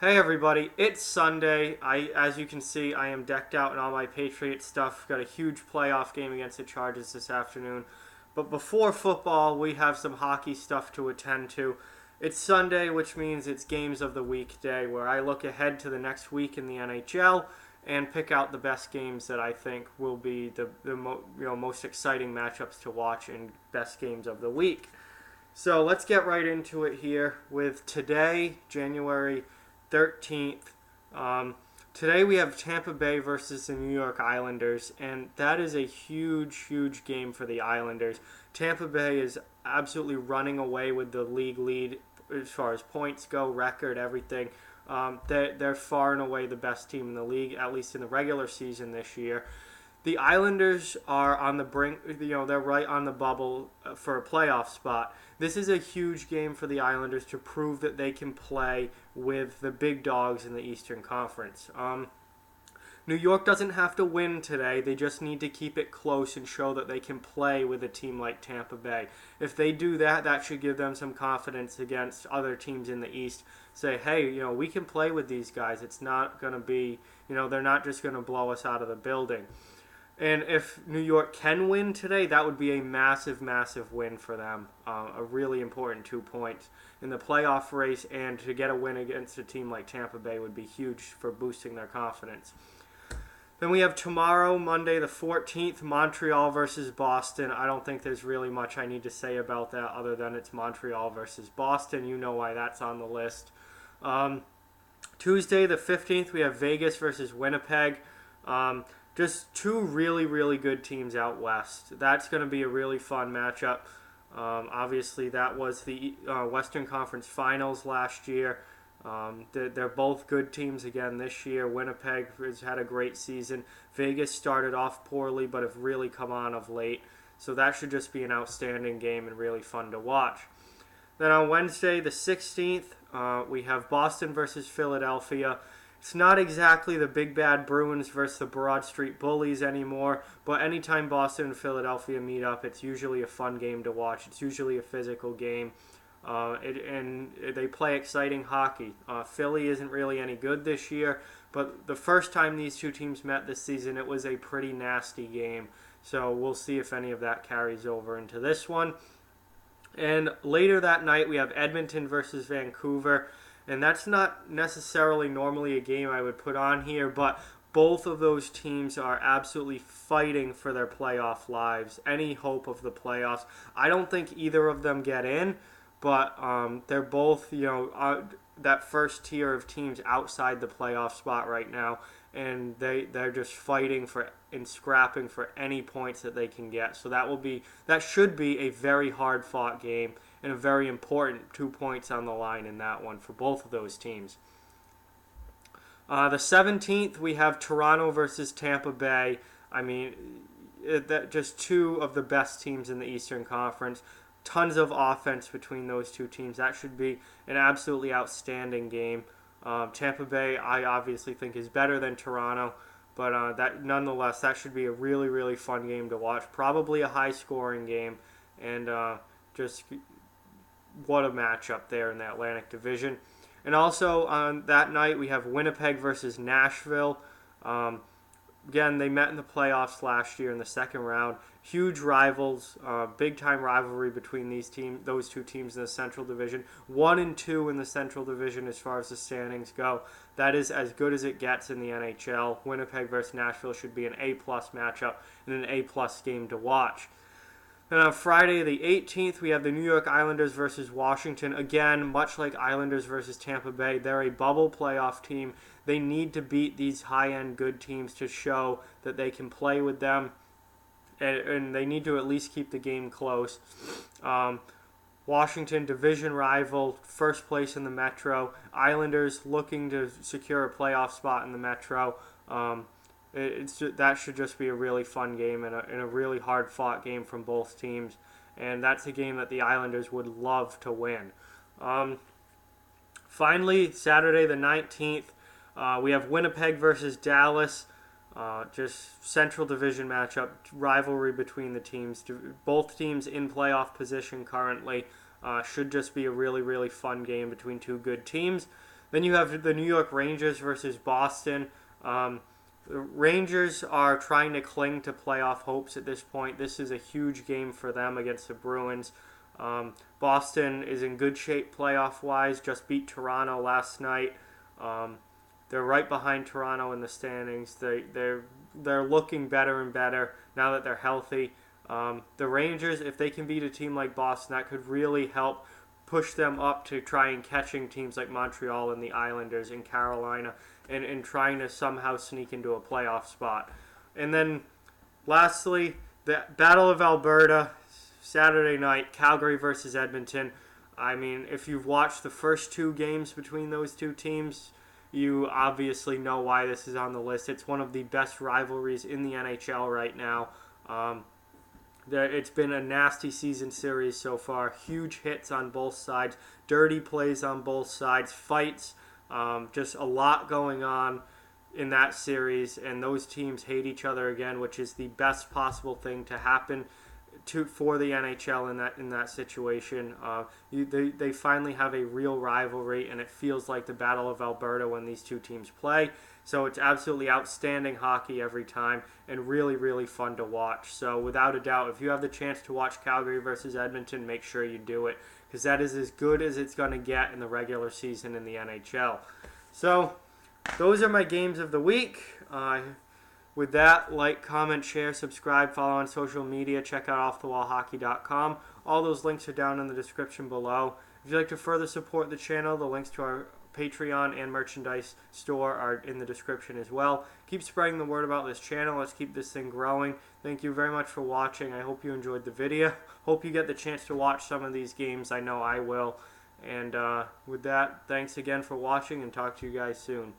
Hey everybody, it's Sunday. As you can see, I am decked out in all my Patriot stuff. Got a huge playoff game against the Chargers this afternoon. But before football, we have some hockey stuff to attend to. It's Sunday, which means it's Games of the Week day, where I look ahead to the next week in the NHL and pick out the best games that I think will be the most exciting matchups to watch and best games of the week. So let's get right into it here with today, January 13th. Today we have Tampa Bay versus the New York Islanders, and that is a huge, huge game for the Islanders. Tampa Bay is absolutely running away with the league lead as far as points go, record, everything. They're far and away the best team in the league, at least in the regular season this year. The Islanders are on the brink, they're right on the bubble for a playoff spot. This is a huge game for the Islanders to prove that they can play with the big dogs in the Eastern Conference. New York doesn't have to win today. They just need to keep it close and show that they can play with a team like Tampa Bay. If they do that, that should give them some confidence against other teams in the East. Say, hey, we can play with these guys. It's not going to be, they're not just going to blow us out of the building. And if New York can win today, that would be a massive, massive win for them. A really important 2 points in the playoff race, and to get a win against a team like Tampa Bay would be huge for boosting their confidence. Then we have tomorrow, Monday the 14th, Montreal versus Boston. I don't think there's really much I need to say about that other than it's Montreal versus Boston. You know why that's on the list. Tuesday the 15th, we have Vegas versus Winnipeg. Just two really, really good teams out west. That's going to be a really fun matchup. Obviously, that was the Western Conference Finals last year. They're both good teams again this year. Winnipeg has had a great season. Vegas started off poorly, but have really come on of late. So that should just be an outstanding game and really fun to watch. Then on Wednesday, the 16th, we have Boston versus Philadelphia. It's not exactly the big bad Bruins versus the Broad Street Bullies anymore, but anytime Boston and Philadelphia meet up, it's usually a fun game to watch. It's usually a physical game, and they play exciting hockey. Philly isn't really any good this year, but the first time these two teams met this season, it was a pretty nasty game. So we'll see if any of that carries over into this one. And later that night, we have Edmonton versus Vancouver. And that's not necessarily normally a game I would put on here, but both of those teams are absolutely fighting for their playoff lives, any hope of the playoffs. I don't think either of them get in, but they're both, that first tier of teams outside the playoff spot right now, and they're just fighting for and scrapping for any points that they can get. So that should be a very hard fought game and a very important 2 points on the line in that one for both of those teams. The 17th, we have Toronto versus Tampa Bay. I mean, just two of the best teams in the Eastern Conference. Tons of offense between those two teams. That should be an absolutely outstanding game. Tampa Bay, I obviously think, is better than Toronto, but nonetheless, that should be a really, really fun game to watch. Probably a high-scoring game, and just what a matchup there in the Atlantic Division. And also on that night, we have Winnipeg versus Nashville. Again, they met in the playoffs last year in the second round. Huge rivals, big-time rivalry between those two teams in the Central Division. 1-2 in the Central Division as far as the standings go. That is as good as it gets in the NHL. Winnipeg versus Nashville should be an A-plus matchup and an A-plus game to watch. Then on Friday the 18th, we have the New York Islanders versus Washington. Again, much like Islanders versus Tampa Bay, they're a bubble playoff team. They need to beat these high-end good teams to show that they can play with them, and they need to at least keep the game close. Washington, division rival, first place in the Metro. Islanders looking to secure a playoff spot in the Metro. That should just be a really fun game and a really hard-fought game from both teams. And that's a game that the Islanders would love to win. Finally, Saturday the 19th, we have Winnipeg versus Dallas. Just Central Division matchup, rivalry between the teams. Both teams in playoff position currently. Should just be a really, really fun game between two good teams. Then you have the New York Rangers versus Boston. The Rangers are trying to cling to playoff hopes at this point. This is a huge game for them against the Bruins. Boston is in good shape playoff-wise, just beat Toronto last night. They're right behind Toronto in the standings. They're looking better and better now that they're healthy. The Rangers, if they can beat a team like Boston, that could really help push them up to try and catching teams like Montreal and the Islanders and Carolina and trying to somehow sneak into a playoff spot. And then lastly, the Battle of Alberta, Saturday night, Calgary versus Edmonton. I mean, if you've watched the first two games between those two teams, you obviously know why this is on the list. It's one of the best rivalries in the NHL right now. It's been a nasty season series so far. Huge hits on both sides, dirty plays on both sides, fights, just a lot going on in that series. And those teams hate each other again, which is the best possible thing to happen for the NHL in that situation. They finally have a real rivalry, and it feels like the Battle of Alberta when these two teams play. So it's absolutely outstanding hockey every time and really, really fun to watch. So without a doubt, if you have the chance to watch Calgary versus Edmonton, make sure you do it because that is as good as it's going to get in the regular season in the NHL. So those are my games of the week. With that, like, comment, share, subscribe, follow on social media, check out offthewallhockey.com. All those links are down in the description below. If you'd like to further support the channel, the links to our Patreon and merchandise store are in the description as well. Keep spreading the word about this channel. Let's keep this thing growing. Thank you very much for watching. I hope you enjoyed the video. Hope you get the chance to watch some of these games. I know I will. And with that, thanks again for watching and talk to you guys soon.